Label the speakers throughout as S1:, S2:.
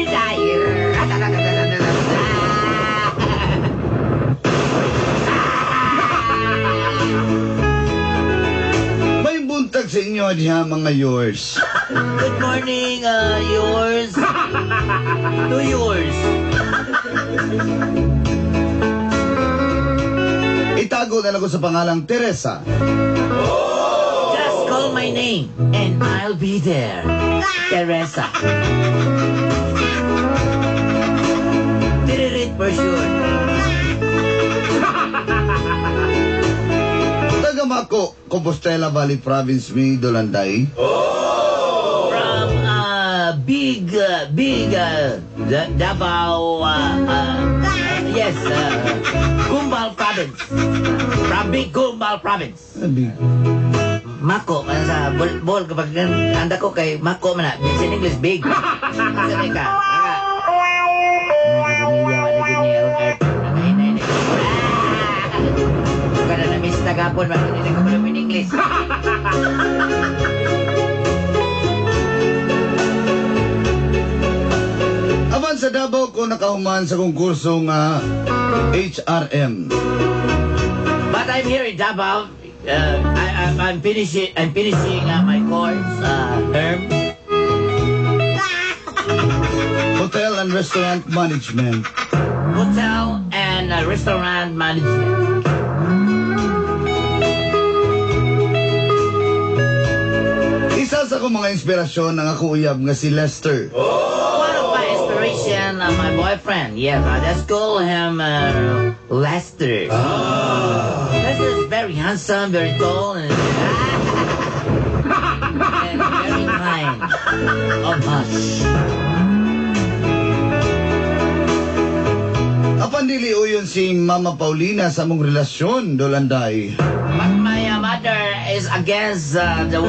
S1: desire.
S2: May buntag sa inyo diha mga yours.
S1: Good morning, yours. To yours.
S2: Itago na lang ko sa pangalang Teresa.
S1: Just call my name and I'll be there. Teresa. Tiririt for sure.
S2: Taga Mako, Compostela Valley Province, mi Dolanday.
S1: From Davao, yes, Gumbal Province. From Big Gumbal Province. Mako, sa bol kapag anda ko kay Mako man na, it's in English, big. Sabi ka, pamilya, wala gini, kada na miss na gapon, hindi na ko in English.
S2: Aban sa Davao ko nakahuman sa konkurso nga HRM.
S1: But I'm here in Davao. I'm finishing my course term.
S2: Hotel and Restaurant Management.
S1: Hotel and Restaurant Management.
S2: Isa sa akong mga inspirasyon ng ako uyab nga si Lester.
S1: One of my inspiration, my boyfriend. Yes, let's call him Lester. Lester is very handsome, very tall, and very kind of us.
S2: Apan dili uyon si Mama Paulina sa mong relasyon, Dolanday.
S1: But my mother is against the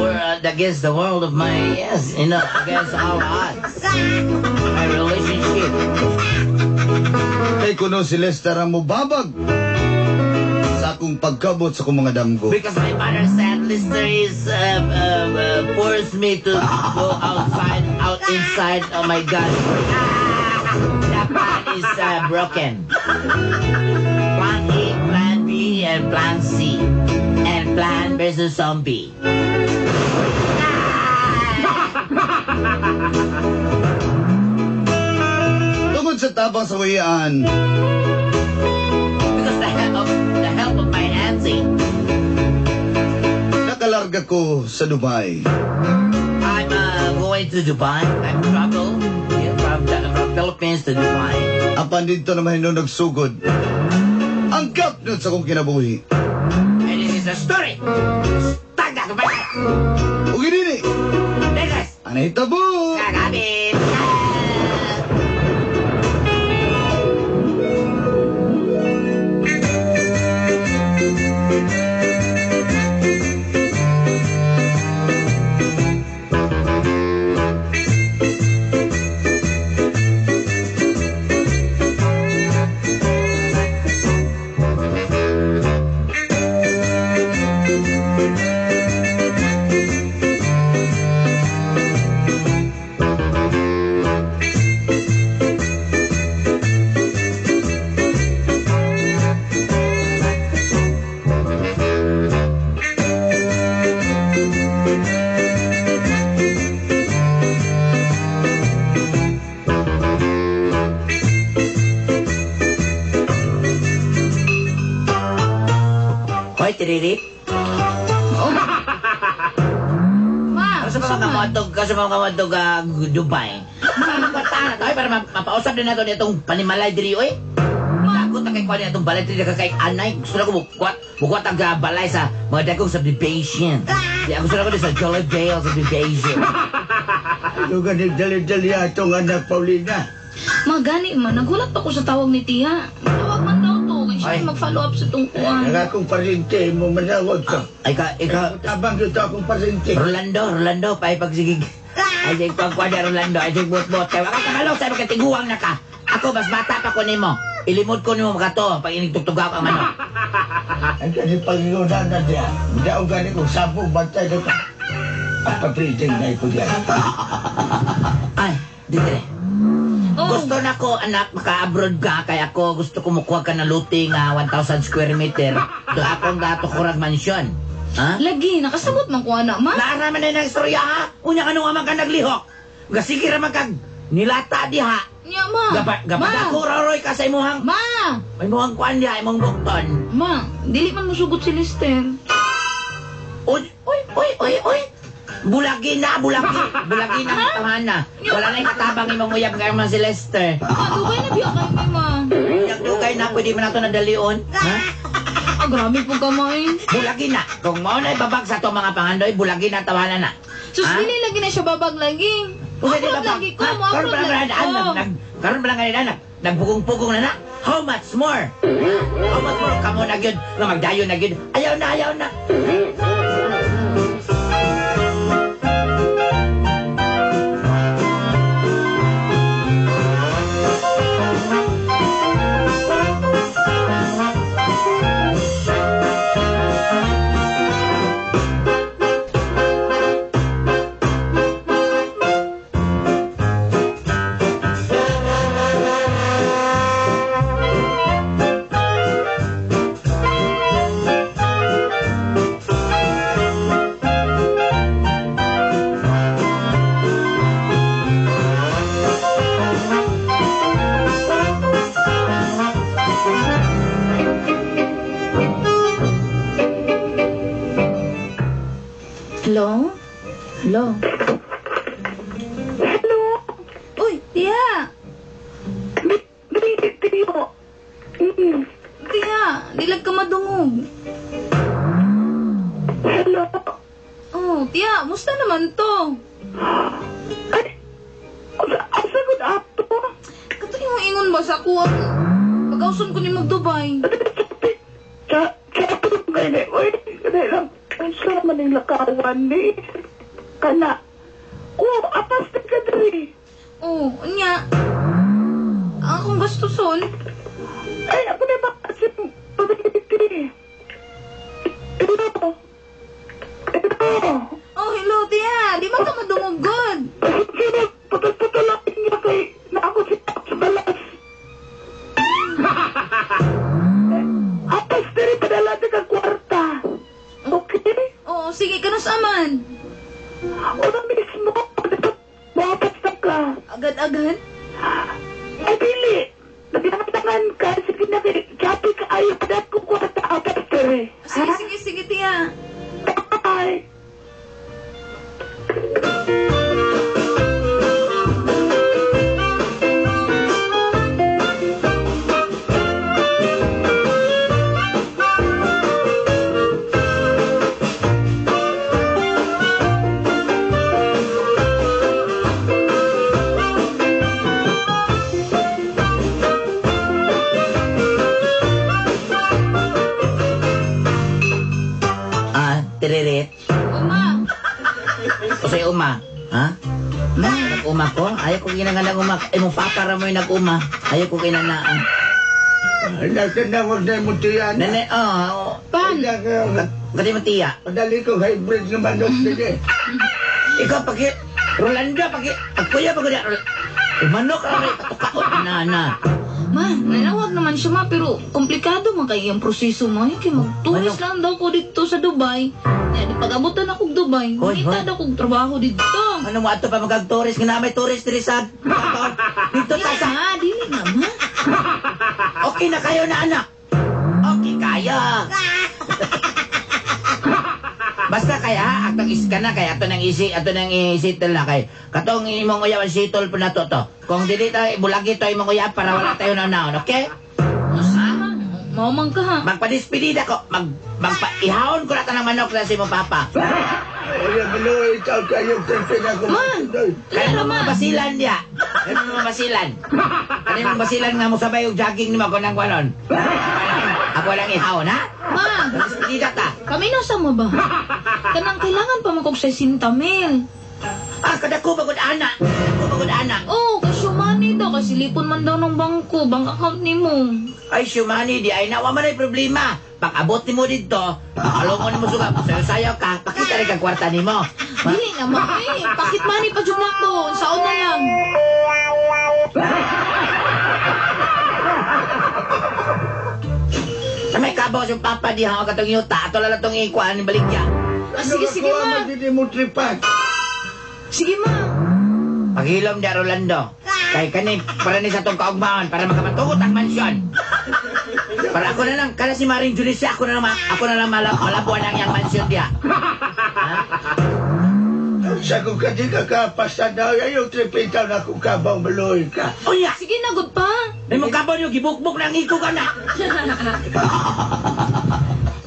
S1: world of my against our odds. My relationship.
S2: Kay kuno si Lester ang mubabag sa akong pagkabot sa akong mga damgo.
S1: Because my mother said Lester is forced me to go out inside. Oh my God. The plan is broken. Plan A, Plan B, and Plan C. And Plan versus Zombie.
S2: Tungod sa tabang sa kuyan,
S1: Because the help of my auntie,
S2: nakalarga ko sa Dubai.
S1: I'm going to Dubai. I'm travel from Philippines to Dubai.
S2: Apan dito naman nung nagsugod. Ang kapnod sa kong kinabuhi.
S1: And this is the story. Tag na Dubai.
S2: Ugi dini,
S1: Next.
S2: anay tabo.
S1: Kagabit. Hoy, tiririt.
S3: Ma,
S1: Kasi mga kamatog Dubai. Magpatana tayo para mapausap din nato nitong panimalay diri, oy. Takot na kay kuha niya itong balay diri kay anay. Gusto na ko bukwat ang balay sa mga dagong subdivision. Gusto na ko din sa Jolly Vale subdivision.
S4: Ano ganit dali-dali atong anak Paulina?
S3: magani man, nagulat ako sa tawag ni Tia. Tawag man daw to, kaya siya
S1: Ay.
S3: mag-follow up sa tungkuan.
S4: Nangakong pasyente mo manawag ka.
S1: Ay ikaw,
S4: Tabang dito akong pasyente.
S1: Rolando, paipagsigig. Ay, sige, pagkwada Rolando, ay, sige, bot-bot. Kaya waka kamalok, sabi ka, tiguang na ka. Ako, mas bata pa ko nimo. Ilimod ko nimo mga to, pag inigtugtugaw ang manok.
S4: Ang ganit pag-iunan na diya. Hindi ako ganit kung sabong bantay na ka. At papriting na ito diyan.
S1: Ay, dito Gusto na ko, anak, maka-abroad ka, kaya ako gusto ko mukuha ka ng luting 1,000 square meter. So akong gato kurag mansyon. Ha?
S3: Lagi, nakasabot man ko anak, ma.
S1: Naaraman na yung istorya, ha? Unya ka nung amang ka naglihok. Gasige raman kag nilata diha.
S3: Nya, ma.
S1: Gapad ako, Roroy, ka sa imuhang...
S3: Ma!
S1: May imuhang kuan diha, imong bukton.
S3: Ma, dili man musugot si Lester.
S1: Uy! Bulagi na. Bulagi na ang taman na. Wala na yung katabang imong uyab nga man si Lester.
S3: Dugay na biya kayo ni ma.
S1: Dugay na, pwede mo na ito nadalion. Ha?
S3: Grabe po kamay.
S1: Bulagi na. Kung mo na ibabag sa itong mga pangandoy, bulagi na tawanan na.
S3: Sus, dili lagi na siya babag lagi. Upload lagi ko, mo upload lagi ko.
S1: Karon ba lang nga nagbugong-pugong na na? How much more? How much more? Kamo na gyud, nga magdayon na gyud. Ayaw na.
S3: Hello? Hello?
S5: Hello?
S3: Uy, Tia!
S5: Tiyo.
S3: Tia, dilag ka madungog.
S5: Hello?
S3: Oh, Tia, musta naman to?
S5: Ay, ang sagot ato.
S3: Kato yung ingon ba sa kuwang pag-auson ko ni Magdubay?
S5: Sa ato gani, oy, gani lang. Ang sarap man yung lakawan ni. Kana. Oh, apas na ka dali.
S3: Oh, nya. Ang akong gastuson.
S5: Ay, ako na makasin pabiti. Hello?
S3: Oh, hello, Tia. Di ba ka madungog god?
S5: Sige, patag-patalakin niya kay na ako si sa balas. Apas na rin padala ka kwarta. Okay?
S3: Oh, sige ka na saman.
S5: O na mismo, mapas na ka.
S3: Agad-agad?
S5: Ay, dili. Naglamantangan ka. Sige na, kapi ka ayaw. Padat ko kwarta apas na rin.
S3: Sige, Tia.
S5: Bye.
S1: Tiririt.
S3: Uma.
S1: O sa'yo uma. Ha? Nag-uma ko? Ayaw ko ginagalang uma. Mo papara mo yung nag-uma. Ayaw ko kinanaan.
S4: Nasanawag na mo tiyan.
S1: Nene,
S3: Pan.
S1: Kati mo tiya.
S4: Madali ko hybrid na manok din eh.
S1: Ikaw, Rolanda, pagkuya, manok, patukaon na.
S3: Ma, nanawag naman siya ma, pero komplikado man kayo yung proseso mo. Kaya magtulis lang daw ko dito sa Dubai. Di pag-abutan ako Dubai. Nita daw kong trabaho dito.
S1: Ano mo ato pa magag-tourist? Nga may tourist sa dito
S3: Dili
S1: sa...
S3: na, dili na ma.
S1: Okay na kayo na anak. Okay kayo. Basta kaya atong iskana kay ato nang isitol na kay katong imong uyawan sitol pa na to. Kung dili ta bulagi to imong uyab para wala tayo naon, okay?
S3: Maumang ka ha.
S1: Magpadispedida ko, magpaihawon ko na tanang manok na si mo papa.
S4: Ay, maluwi ikaw kayo tempin ako.
S3: Man!
S1: Kaya mga basilan dia. Kaya mga basilan. Kaya mga basilan nga mo sabay yung jogging ni mo ko nang kwanon. Ako lang ihawon, ha?
S3: Ma,
S1: Magpadispedida ka.
S3: kami nasa mo ba? Kanang kailangan pa mo kong 60 mil.
S1: Kada ko bagod anak.
S3: Oh, kasi money daw. Kasi lipon man daw ng bangko. Bank account ni mo.
S1: Ay, syumani, di ay nawa man ay problema. Pag abot ni mo dito, alam mo ni mo suga, sayo-sayo ka, pakita rin kang kwarta ni mo.
S3: Dili naman eh. Pakit money pa dyan ako. Saon na lang.
S1: Sa may kabaw yung papa di ha, katong yuta, ato lala tong ikuan ni baligya.
S3: Sige, sige, ma.
S4: Hindi mo tripan.
S3: Sige, ma.
S1: Paghilom di Rolando. Kay kani, para ni sa tong kaugmaon, para makamatugot ang mansyon. Para ako na lang, kada si Maring Julicia, ako na lang malabuan ang yang mansyon dia.
S4: Sa kung ka di kakapasa daw, ayaw tripitaw na kung kabaw maloy ka.
S1: Unya!
S3: Sige na, good pa.
S1: May mong kabaw niyo, gibukbuk na ang iko ka na.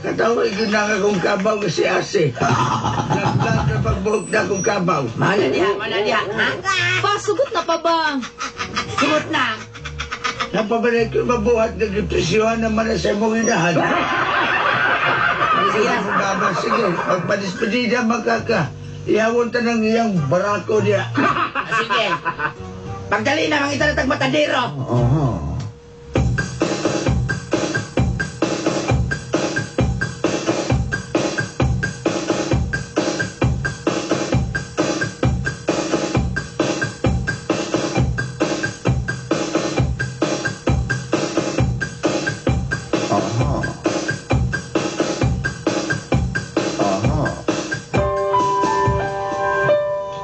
S4: Katawag yun na nga kung kabaw nga si Ase. Naglag na pagbuhok na kung kabaw.
S1: Mana diha, ha?
S3: Pa, sugot na pa ba?
S1: Sugot na.
S4: Napabalik ko mabuhat na depresyohan naman na sa mong inahan.
S1: Sige na.
S4: Sige, magpadispedida magkaka. Iawon ta ng iyang barako niya.
S1: Sige. Pagdali na, mga itanatag matadero.
S4: Oo.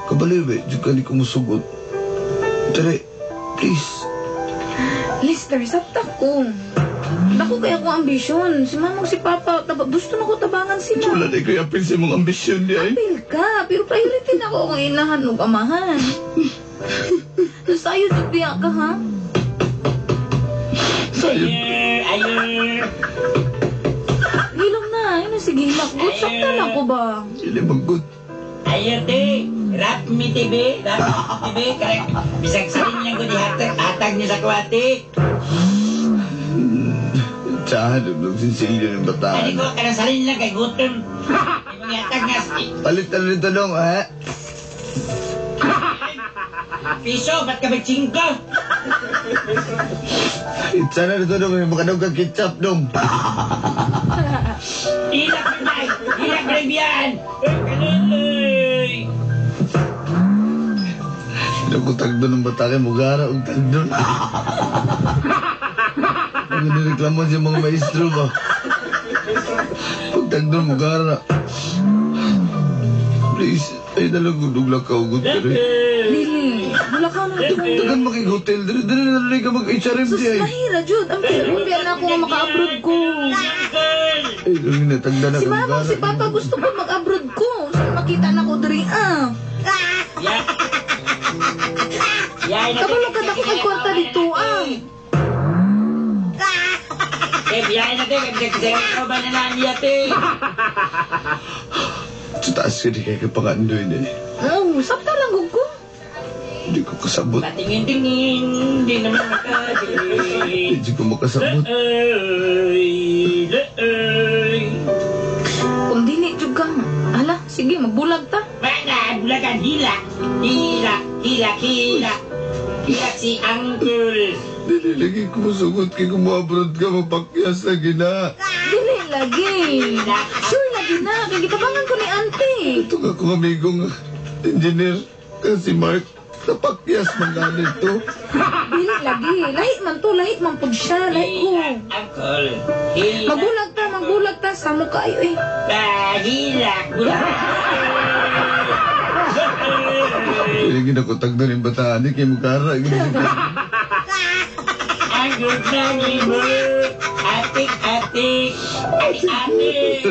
S2: Kabaliwe, di ka ni kumusugot. Tere, please.
S3: Lister, sabta ko. Naku kaya ko ambisyon. Si mamang si papa, gusto na ko tabangan si ma.
S2: Wala na kayo apil sa mong ambisyon di ay.
S3: Apil ka, pero priority na ko kung inahan o amahan. Nasayo diya ka, ha?
S2: Sayang.
S3: Hilom na, yun na sige, makgot. Sabta na ko ba?
S2: Hindi magkot.
S1: Ayerte, rap mi TV, karek. Bisag salin niya ko di hatag niya sa kwati.
S2: Tsahan, nung sinsilyo ng
S1: Ani
S2: bataan.
S1: ko, kanang salin lang kay gutom. Ibang hatag nga
S2: Palit na rin tanong, ha?
S1: piso, ba't ka mag-chingko?
S2: Sana na tanong, makadaw kang ketchup dong.
S1: Hilak mo na, hilak mo rin yan. Kaloy.
S2: Pinagutag doon ng batake, mugara, ugtag doon. Ang nireklamo siya mga maestro ba? Ugtag doon, mugara. Please, ay nalagudugla ka, ugot ka rin.
S3: Lili, wala ka na ito.
S2: Tagan makik-hotel, dali na ka mag-HRM
S3: Sus,
S2: di ay.
S3: mahira, Jud. Ang pinag na ako nga maka-abroad ko.
S2: Ay, dali na, tagda na
S3: Si
S2: ka,
S3: mamang si papa gusto ko mag-abroad ko. Saan makita na ko diri, ah. Kabalo ka na ko kay kwarta dito, ah.
S1: Biyahe na tayo, kasi ba na naan niya tayo?
S2: Sa taas ka di kaya kapangandoy na eh.
S3: Oh, sabta lang gug ko.
S2: Hindi ko kasabot.
S1: Patingin-tingin, hindi naman makadili.
S2: Hindi ko makasabot.
S3: Kung dili, Jud ka. Hala, sige, magbulag ta.
S1: Mana, bulagan, hilak. Hilak, hilak, hilak. Hilak si Uncle.
S2: Dili lagi ko masugot kay kumabroad ka, mapakyas na gina.
S3: Dili lagi. Sure lagi na. Kaya gitabangan ko ni auntie.
S2: Ito nga kong amigong engineer, si Mark, napakyas man galing to.
S3: Dili lagi. Lahit man to, lahit man po siya. Lahit ko.
S1: Uncle. Hilak.
S3: Magbulag ta. Samo kayo eh.
S1: Hilak, bulag.
S2: Kaya ginakutag na rin bataan, kay Mugara.
S1: Ang good morning mo. Atik-atik. Atik-atik.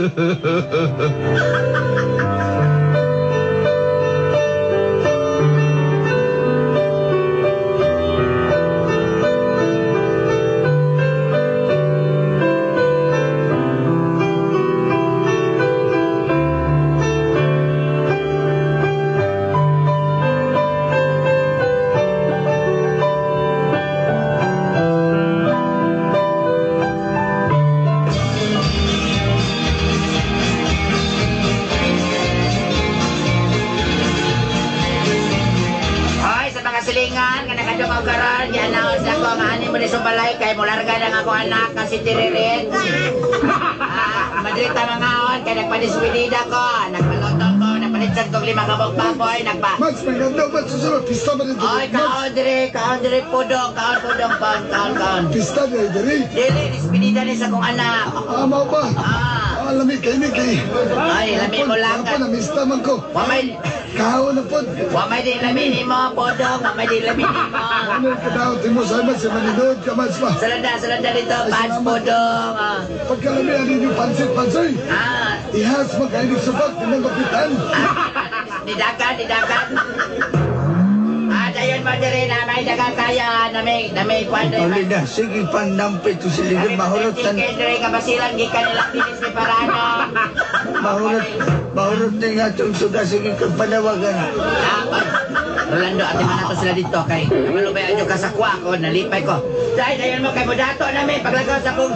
S1: Silingan, nga nakadungaw karon, gi-announce ako nga ani mo ni Subalay kay mularga na ako anak nga si Tiririt. Madrid ta mangaon kay nagpadiswidida ko, nagpaluto ko, Pitsag tong 5 kabog baboy, nagpa.
S2: Mads, may ganda, Mads, susunod. Pista ba rin?
S1: Oy, kaon dire pudong, kaon.
S2: Pista na rin, diri.
S1: Dili, dispedida ni sa kong anak.
S2: Amaw ba?
S1: Ah,
S2: Lamig kayo ni kay.
S1: ay, lami mo lang.
S2: Ako, namista man ko.
S1: Wamay,
S2: Kao na po.
S1: wamay di lamin mo, pudong, wamay di lamin mo.
S2: Ano yung kadaot mo sa Mads, sa maninod ka, Mads ba?
S1: Salanda dito, pads pudong.
S2: Pagkalami, ano yung pansit-pansoy? Ihas mo kayo ni Supak, tinang kapitan.
S1: Didagan. Dayon mo dire na may dagan kaya na may kwadre.
S4: Uli na, sige pandampit to sila
S1: Kami
S4: mahurot
S1: magtiting dire kabasilan gikan nilang dinis ni Parano.
S4: mahurot na nga itong suga, sige kang panawagan.
S1: Rolando, ate man nato sila dito kay malubay adyo kasakwa ko, nalipay ko. Dayon mo kay Modato namin paglagaw sa kong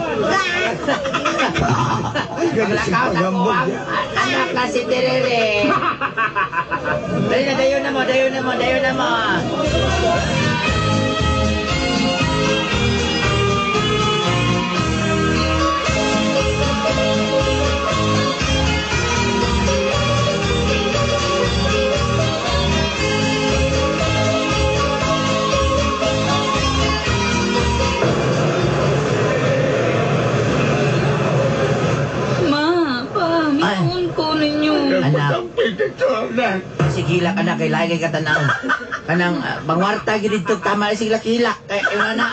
S4: Ganun si
S1: paglakaw sa
S4: Pagambog
S1: kong
S4: niya.
S1: anak na si Terere. Dali na, dayon na mo.
S3: Ma, pa, minahon ko ninyo.
S4: Pandampit ito, anak.
S1: Sige hilak anak kay lagi ka tanaw. Kanang bangwarta gid dito tama sig hilak kay una na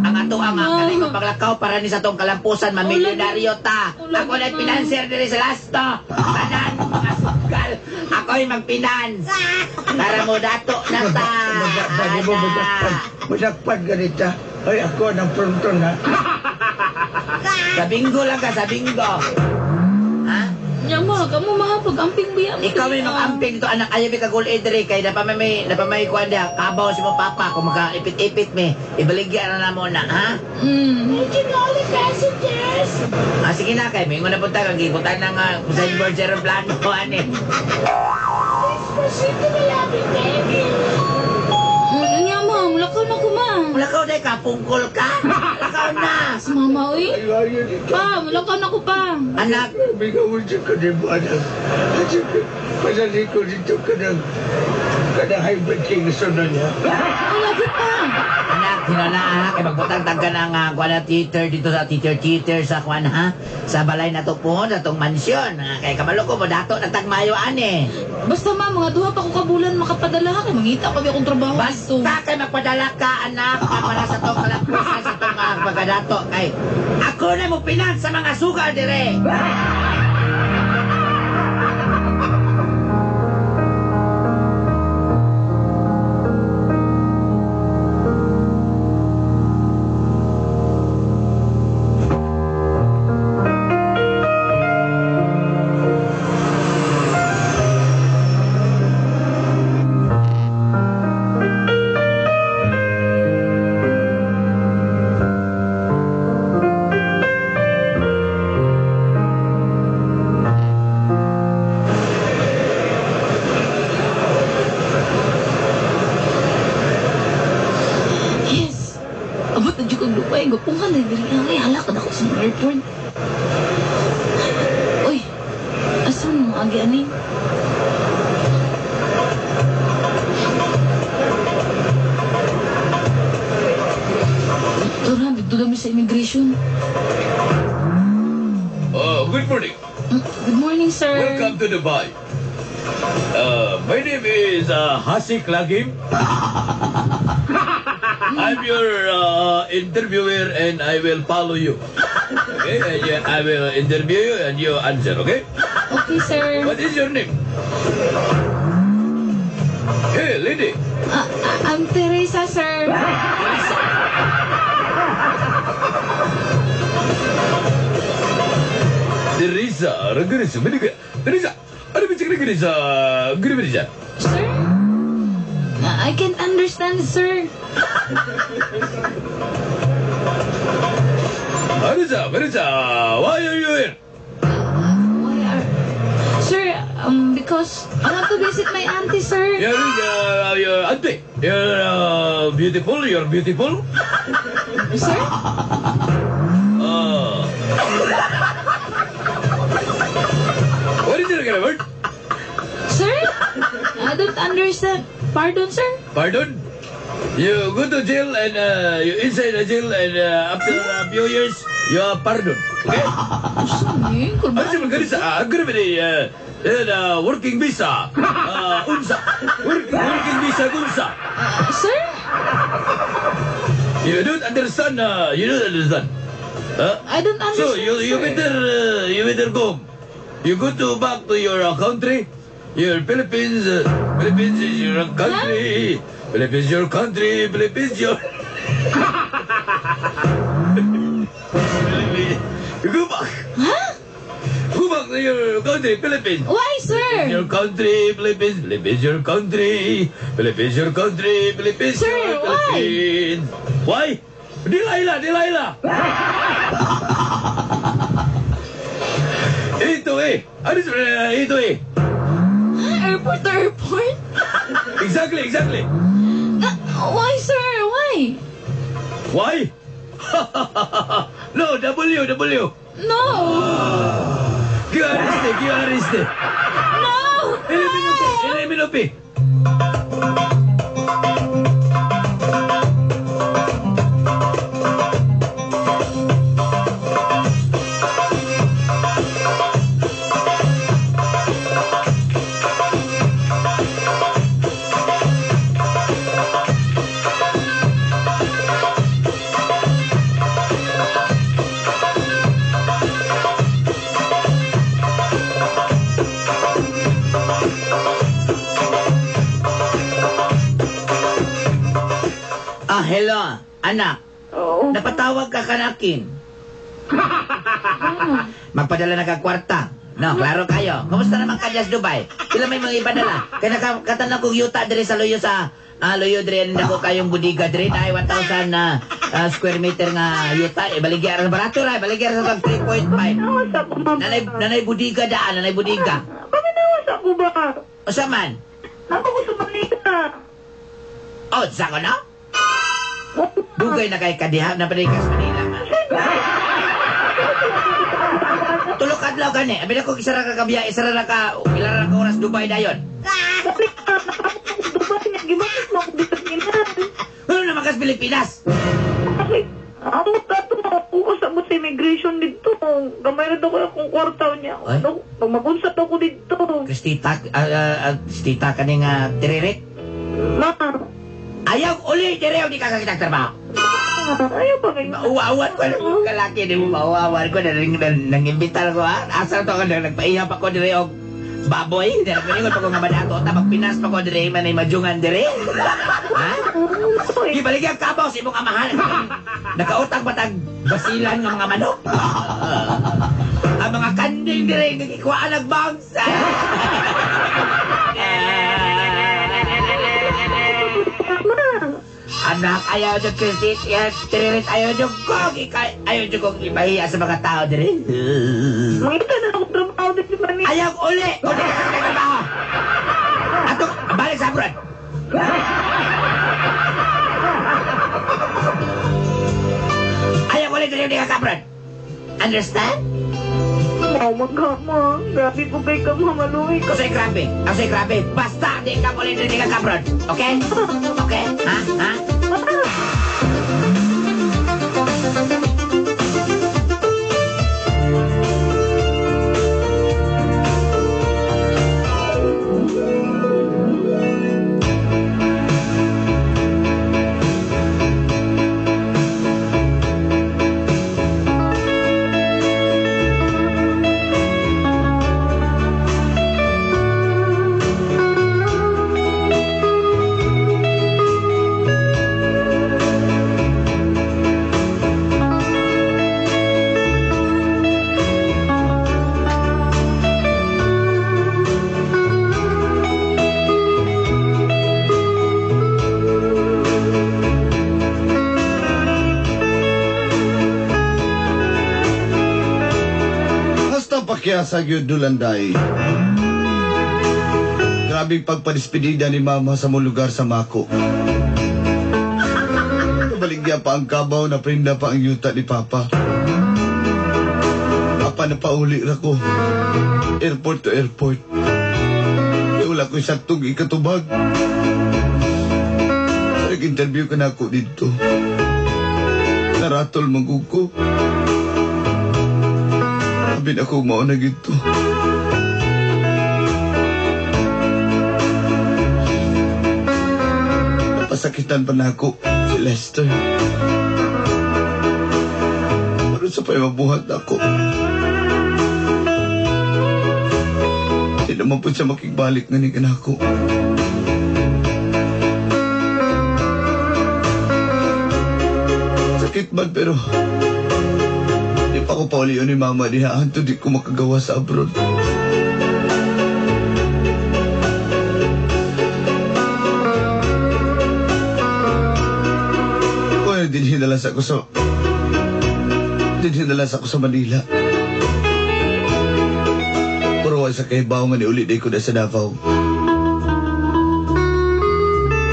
S1: ang ato ang kanay paglakaw para ni sa tong kalampusan mamilyonaryo ta. Ako na pinanser diri sa lasto. Tanan mga sugal. Ako ay magpinans. Para mo dato na ta.
S4: Pwede mo madakpan ganita. Ay, ako ng pronton, ha?
S1: Sa binggo lang ka, sa binggo. Ha?
S3: Nyama, kamu mahapag-amping biya mo.
S1: Ikaw may mag-amping to anak ayaw ka gul edre kay napamay kuan dia kabaw si mo papa kung maka-ipit-ipit me ibaligyan na mo na ha.
S3: Passengers.
S1: Sige na kay mingon na punta kag gibutan na nga sa emergency aeroplano ani.
S3: Nyama, mulakaw na ko ma.
S1: Mulakaw day ka pungkol ka. Mulakaw na.
S3: Si mama, uy.
S4: Ayaw ni
S3: Pa, mulakaw na ko pa.
S1: Anak,
S4: Bigaw mo siya ka din mo, anak. Kasi pasali ko dito ka ng hybrid king sunod niya.
S3: Ay, lagi pa.
S1: anak, hinana ha kay magbutang tagka ng kuan na theater dito sa theater sa kuan ha. Sa balay na to po sa tong mansyon. Kay kabalo ko mo dato nagtagmayo ani.
S3: Basta ma, mga duha pa ko kabulan makapadala ha. Kaya mangita kami akong trabaho dito.
S1: Basta kay magpadala ka anak para sa tong kalampusan sa tong pagkadato kay ako na mo pinan sa mga sugal dire.
S3: Yes. Abot na dyan kong lupay. Gapungan na diri lang. Ay, halakad ako sa airport. Uy, asan mo agi ani? Tora, dito kami sa immigration.
S6: Good morning.
S3: Good morning, sir.
S6: Welcome to Dubai. My name is Hasik Lagim. I'm your interviewer and I will follow you. Okay, and I will interview you and you answer, okay?
S3: Okay, sir.
S6: What is your name? Hey, lady.
S3: I'm Teresa, sir.
S6: Teresa, Teresa, Teresa, ano ba siya Teresa? Gano'n ba siya?
S3: Sir? I can't understand, sir.
S6: Teresa, why are you here?
S3: Why are... Sir, because I want to visit my auntie, sir.
S6: You're your auntie. You're beautiful. You're beautiful.
S3: Sir?
S6: What is your word?
S3: don't understand. Pardon, sir?
S6: Pardon? You go to jail and you inside the jail and after a few years, you are pardoned. Okay?
S3: Saan
S6: Ano magkali sa agreement working visa. Unsa. Working visa unsa.
S3: Sir?
S6: You don't understand. You don't understand.
S3: I don't
S6: So
S3: understand,
S6: you
S3: sir.
S6: better go. You go to back to your country. Your Philippines. Philippines is your country. Philippines your country. Philippines your. You go back.
S3: Huh?
S6: Go back to your country, Philippines.
S3: Why, sir?
S6: Your country, Philippines. Philippines your country. Philippines your country. Philippines
S3: Sir,
S6: your
S3: why?
S6: Philippines. Why? Delilah. Ito eh. Ano sa ito eh?
S3: Airport to airport?
S6: Exactly.
S3: Why, sir? Why?
S6: Why? No, W.
S3: No!
S6: Kiariste.
S3: No!
S6: Eliminopi.
S1: Hello, anak.
S5: Oo.
S1: Napatawag ka kanakin. Magpadala na ka kwarta. No, klaro kayo. Kumusta naman ka dyan sa Dubai? Pila may mga ipadala? Kaya nakakatan kong yuta diri sa Loyo sa Loyo diri na ko kayong budiga diri na 1,000 square meter nga yuta. Baligyan sa barato ra, baligyan sa 3.5.
S5: Nawas ako, mama.
S1: Nanay budiga daan, nanay budiga.
S5: Bakit nawas ako ba?
S1: O saman?
S5: Ako ko sa Manila.
S1: O, sa ko no? Dugay na kay kadiha na panikas Manila. Tulok adlaw gani. Abi na ko isara ka kabiya, isara na ka ilara ka oras Dubai dayon.
S5: Bakit ka? Dubai niya. Gimakit mo ako dito Pilipinas.
S1: Ano naman kas Pilipinas?
S5: Bakit? Ako tato ako kasabot sa immigration dito. Gamay na daw ko akong kwartaw niya.
S1: Ay?
S5: Ano? Pag mag-unsat ako dito.
S1: Kristita ka ning tiririt.
S5: Ma.
S1: Ayaw uli direw di ka trabaho.
S5: Ayaw pa kayo.
S1: Mauwawan ko na kalaki di mo mauwawan ko na nang-imbitar ko ha. Asa to ka nagpaihap ako direw baboy. Nagpaingon pa ko nga madato. Tapos pinas pa ko direw manay majungan direw. Ha? Ibaligyan kabaw sa imong amahan. Nakautang patag basilan ng mga manok. Ang mga kanding direw nagikuhaan nagbangsa. Anak, ayaw nyo Christine, tiririt ayaw nyo kong, ayaw nyo kong ipahiya sa mga tao din.
S5: Makita na akong trabaho din si Manila.
S1: Ayaw uli ka sa trabaho. Ato, balik sa abroad. Ayaw uli ka sa abroad. Understand?
S5: Magkama. Grabe po kay ka, mamaluwi ka.
S1: Asay grabe. Basta di ka uli ka sa abroad. Okay? Okay? Ha?
S2: Kaya sa gyud Dulanday. Grabing pagpadispedida ni Mama sa mong lugar sa Mako. Baligya pa ang kabaw na prenda pa ang yuta ni Papa. Papa na pauli ra ko. Airport to airport. Wala wala ko saktong ikatubag. Nag-interview ka na ako dito. Naratol magug ko. Sabi na ako mauna gito. Napasakitan pa na ako si Lester. Pero sa pa'y mabuhat ako. Hindi naman po siya makigbalik nga ni kanako. Sakit man pero di pa ko pauli yun ni mama diha. Hanto di ko makagawa sa abroad. Dinhinalas ako sa Manila. Pero wala sa kahibaw nga ni uli day ko na sa Davao.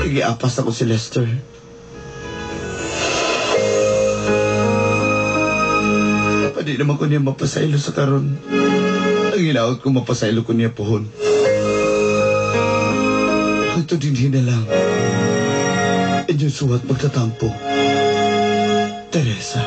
S2: Igiapas ako si Lester. Pwede naman ko niya mapasaylo sa karon. Ang inaot ko mapasaylo ko niya pohon. Ito dinhinalang. Inyong suwat magtatampo. Teresa.